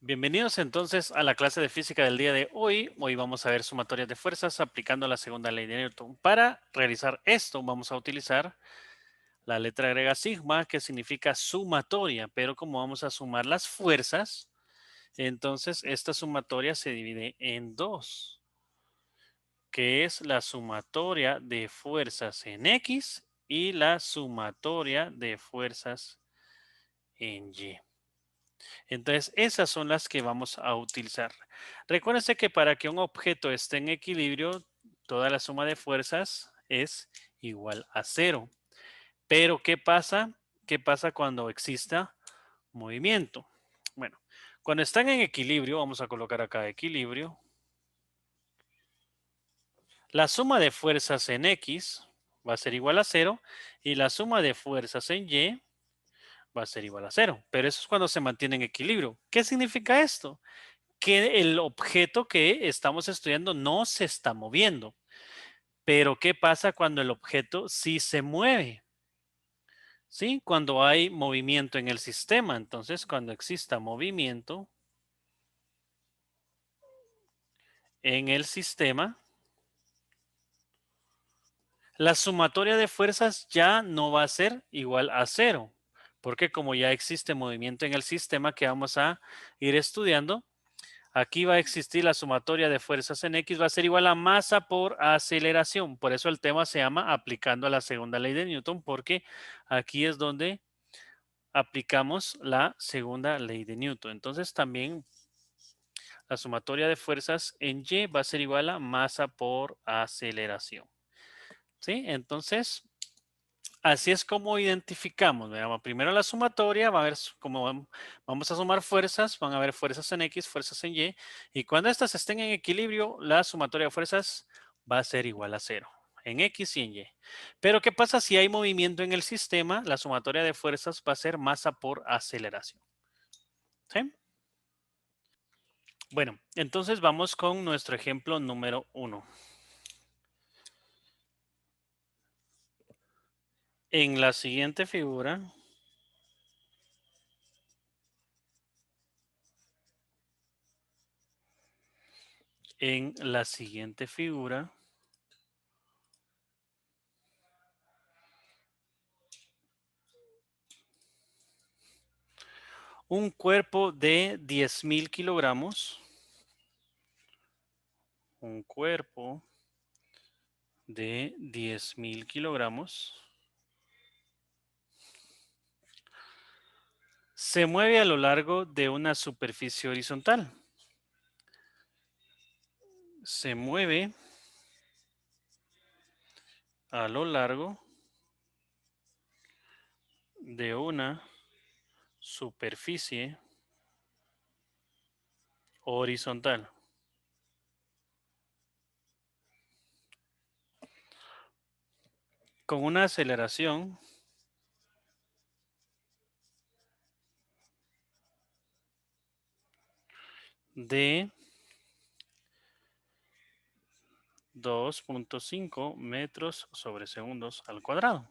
Bienvenidos entonces a la clase de física del día de hoy. Hoy vamos a ver sumatorias de fuerzas aplicando la segunda ley de Newton. Para realizar esto vamos a utilizar la letra griega sigma, que significa sumatoria, pero como vamos a sumar las fuerzas, entonces esta sumatoria se divide en dos, que es la sumatoria de fuerzas en X y la sumatoria de fuerzas en Y. Entonces, esas son las que vamos a utilizar. Recuérdense que para que un objeto esté en equilibrio, toda la suma de fuerzas es igual a cero. Pero, ¿qué pasa? ¿Qué pasa cuando exista movimiento? Bueno, cuando están en equilibrio, vamos a colocar acá equilibrio. La suma de fuerzas en X va a ser igual a cero y la suma de fuerzas en Y va a ser igual a cero. Pero eso es cuando se mantiene en equilibrio. ¿Qué significa esto? Que el objeto que estamos estudiando no se está moviendo. Pero ¿qué pasa cuando el objeto sí se mueve? ¿Sí? Cuando hay movimiento en el sistema. Entonces, cuando exista movimiento en el sistema, la sumatoria de fuerzas ya no va a ser igual a cero. Porque como ya existe movimiento en el sistema que vamos a ir estudiando, aquí va a existir la sumatoria de fuerzas en X, va a ser igual a masa por aceleración. Por eso el tema se llama aplicando la segunda ley de Newton, porque aquí es donde aplicamos la segunda ley de Newton. Entonces también la sumatoria de fuerzas en Y va a ser igual a masa por aceleración. ¿Sí? Entonces, así es como identificamos. Veamos, primero la sumatoria, va a ver cómo vamos a sumar fuerzas, van a haber fuerzas en X, fuerzas en Y, y cuando estas estén en equilibrio, la sumatoria de fuerzas va a ser igual a cero, en X y en Y. Pero, ¿qué pasa si hay movimiento en el sistema? La sumatoria de fuerzas va a ser masa por aceleración. ¿Sí? Bueno, entonces vamos con nuestro ejemplo número 1. En la siguiente figura, un cuerpo de 10.000 kilogramos, un cuerpo de 10.000 kilogramos se mueve a lo largo de una superficie horizontal. Se mueve a lo largo de una superficie horizontal. Con una aceleración de 2.5 metros sobre segundos al cuadrado.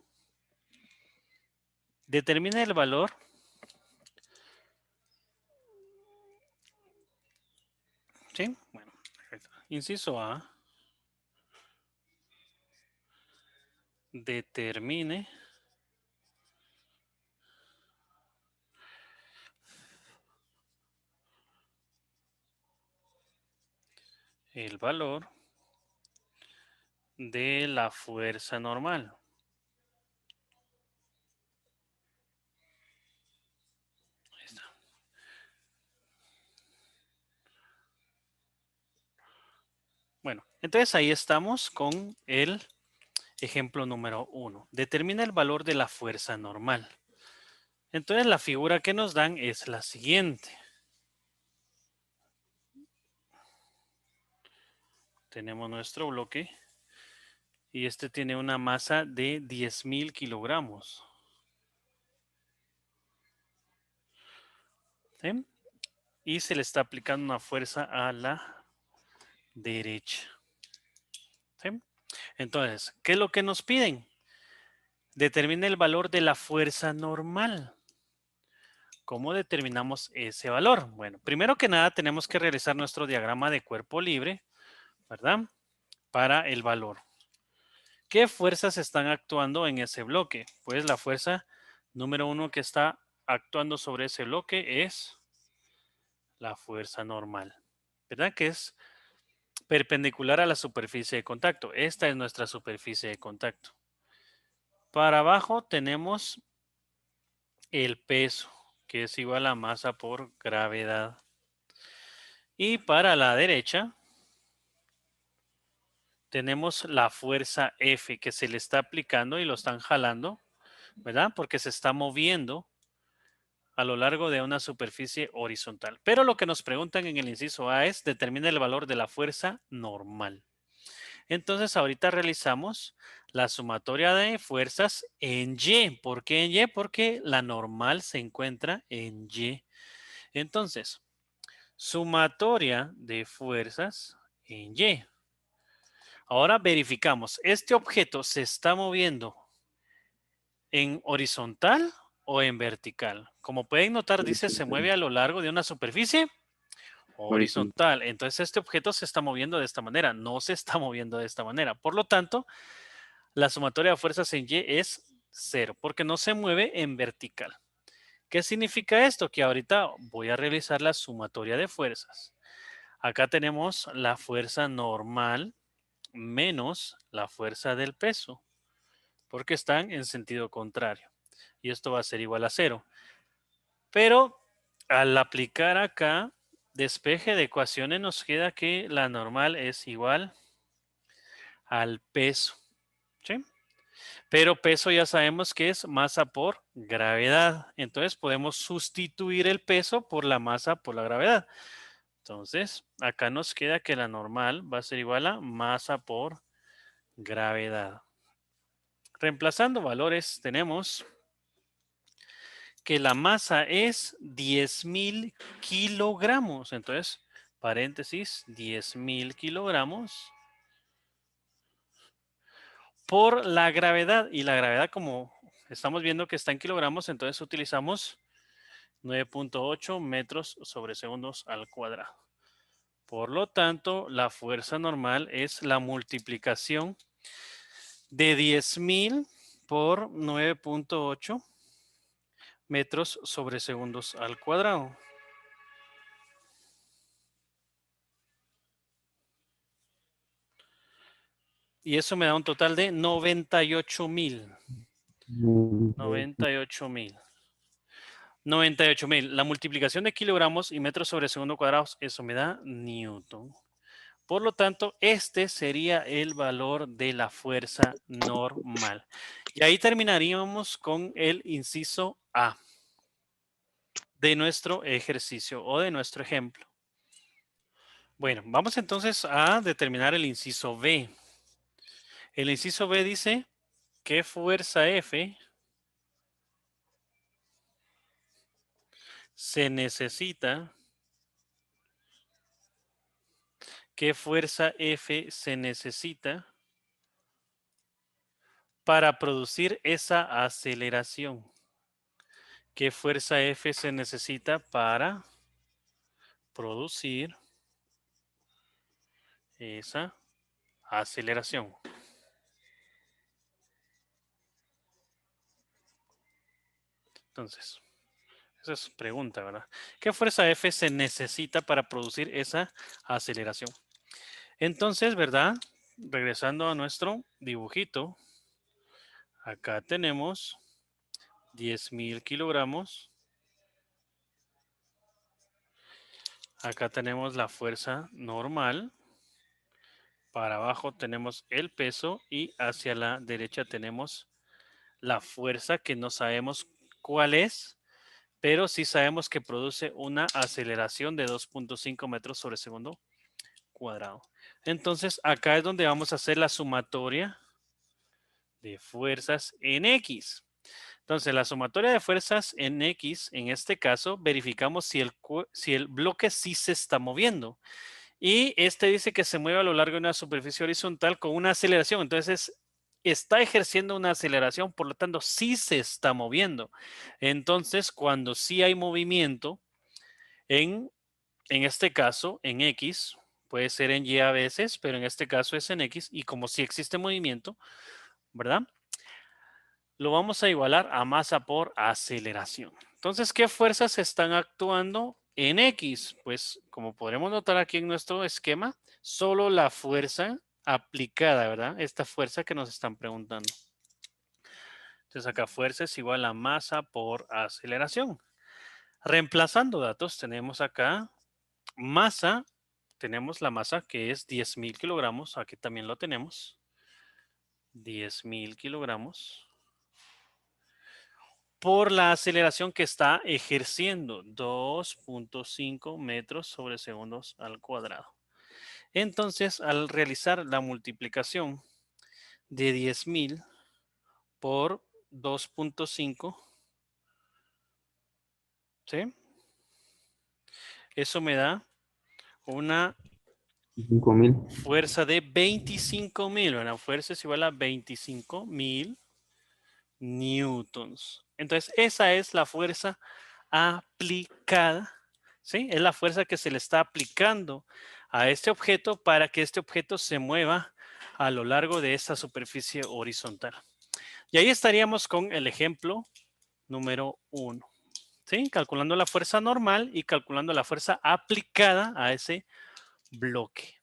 Determina el valor ¿sí? Bueno, perfecto. Inciso A, determine el valor de la fuerza normal. Ahí está. Bueno, entonces ahí estamos con el ejemplo número 1. Determina el valor de la fuerza normal. Entonces la figura que nos dan es la siguiente. Tenemos nuestro bloque y este tiene una masa de 10.000 kilogramos. ¿Sí? Y se le está aplicando una fuerza a la derecha. ¿Sí? Entonces, ¿qué es lo que nos piden? Determina el valor de la fuerza normal. ¿Cómo determinamos ese valor? Bueno, primero que nada tenemos que realizar nuestro diagrama de cuerpo libre, ¿verdad? Para el valor. ¿Qué fuerzas están actuando en ese bloque? Pues la fuerza número 1 que está actuando sobre ese bloque es la fuerza normal, ¿verdad? Que es perpendicular a la superficie de contacto. Esta es nuestra superficie de contacto. Para abajo tenemos el peso, que es igual a masa por gravedad. Y para la derecha tenemos la fuerza F que se le está aplicando y lo están jalando, ¿verdad? Porque se está moviendo a lo largo de una superficie horizontal. Pero lo que nos preguntan en el inciso A es determina el valor de la fuerza normal. Entonces ahorita realizamos la sumatoria de fuerzas en Y. ¿Por qué en Y? Porque la normal se encuentra en Y. Entonces, sumatoria de fuerzas en Y. Ahora verificamos, ¿este objeto se está moviendo en horizontal o en vertical? Como pueden notar, dice se mueve a lo largo de una superficie Horizontal. horizontal. Entonces este objeto se está moviendo de esta manera, no se está moviendo de esta manera. Por lo tanto, la sumatoria de fuerzas en Y es 0, porque no se mueve en vertical. ¿Qué significa esto? Que ahorita voy a realizar la sumatoria de fuerzas. Acá tenemos la fuerza normal menos la fuerza del peso, porque están en sentido contrario. Y esto va a ser igual a 0. Pero al aplicar acá despeje de ecuaciones nos queda que la normal es igual al peso. ¿Sí? Pero peso ya sabemos que es masa por gravedad. Entonces podemos sustituir el peso por la masa por la gravedad. Entonces acá nos queda que la normal va a ser igual a masa por gravedad. Reemplazando valores tenemos que la masa es 10,000 kilogramos. Entonces, paréntesis, 10,000 kilogramos por la gravedad. Y la gravedad, como estamos viendo que está en kilogramos, entonces utilizamos 9.8 metros sobre segundos al cuadrado. Por lo tanto, la fuerza normal es la multiplicación de 10,000 por 9.8 metros sobre segundos al cuadrado. Y eso me da un total de 98,000. 98,000. 98,000. La multiplicación de kilogramos y metros sobre segundo cuadrados, eso me da newton. Por lo tanto, este sería el valor de la fuerza normal. Y ahí terminaríamos con el inciso A de nuestro ejercicio o de nuestro ejemplo. Bueno, vamos entonces a determinar el inciso B. El inciso B dice que fuerza F se necesita, qué fuerza F se necesita para producir esa aceleración. ¿Qué fuerza F se necesita para producir esa aceleración? Entonces, esa es pregunta, ¿verdad? ¿Qué fuerza F se necesita para producir esa aceleración? Entonces, ¿verdad? Regresando a nuestro dibujito, acá tenemos 10,000 kilogramos. Acá tenemos la fuerza normal. Para abajo tenemos el peso y hacia la derecha tenemos la fuerza que no sabemos cuál es, pero sí sabemos que produce una aceleración de 2.5 metros sobre segundo cuadrado. Entonces, acá es donde vamos a hacer la sumatoria de fuerzas en X. Entonces, la sumatoria de fuerzas en X, en este caso, verificamos si el bloque sí se está moviendo. Y este dice que se mueve a lo largo de una superficie horizontal con una aceleración. Entonces, está ejerciendo una aceleración, por lo tanto, sí se está moviendo. Entonces, cuando sí hay movimiento, en este caso, en X, puede ser en Y a veces, pero en este caso es en X, y como sí existe movimiento, ¿verdad? Lo vamos a igualar a masa por aceleración. Entonces, ¿qué fuerzas están actuando en X? Pues, como podremos notar aquí en nuestro esquema, solo la fuerza aplicada, ¿verdad? Esta fuerza que nos están preguntando. Entonces, acá fuerza es igual a masa por aceleración. Reemplazando datos, tenemos acá masa. Tenemos la masa que es 10.000 kilogramos. Aquí también lo tenemos. 10.000 kilogramos. Por la aceleración que está ejerciendo, 2.5 metros sobre segundos al cuadrado. Entonces, al realizar la multiplicación de 10.000 por 2.5, ¿sí? Eso me da una 5.000. fuerza de 25.000. La fuerza es igual a 25.000 newtons. Entonces, esa es la fuerza aplicada, ¿sí? Es la fuerza que se le está aplicando a este objeto para que este objeto se mueva a lo largo de esta superficie horizontal. Y ahí estaríamos con el ejemplo número 1, ¿sí? Calculando la fuerza normal y calculando la fuerza aplicada a ese bloque.